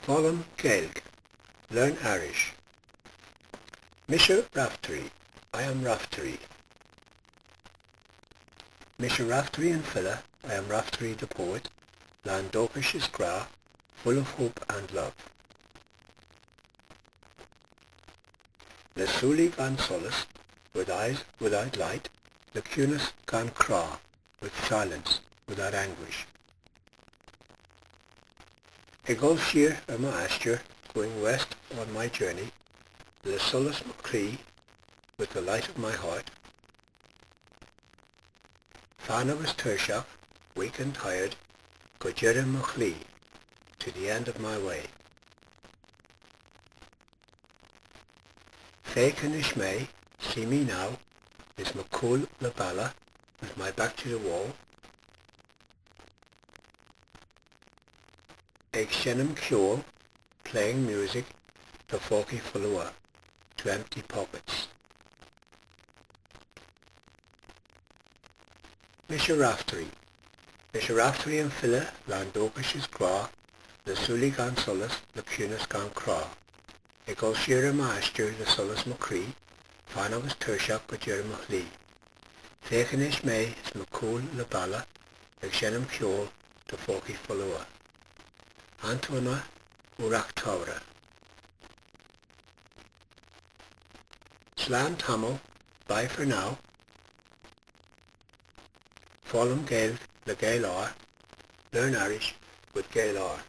Fálam Gaeilge. Learn Irish. Mise Rafferty. I am Rafferty. Mise Rafferty and Filla. I am Rafferty the poet. Land Dokish is gra, full of hope and love. Le Suli gan solace, with eyes without light. Le Cunis gan cra, with silence, without anguish. I go sheer my asture, going west on my journey. Le Solace McCree, with the light of my heart. Fana was Tershach, weak and tired, go Jerem McClee, to the end of my way. Fake and Ishmay, see me now, is McCool Labala, with my back to the wall. Ag Shenam Kjol, playing music, the Forky Fulua, to empty pockets. Mise Rafferty. Mise Rafferty and Filla, Land Dokish is gra, the Suli gan Solas, the Cunis gan cra. I go sheer my asture, the Solas McCree, Fana was Tershach go Jerem McLee. Fekenish May is McCool Labala, Ag Shenam Kjol, the Forky Fulua. Antona Raifterí. Slam Tamil, bye for now. Fálam Gaeilge le gaelfhear. Learn Irish with gaelfhear.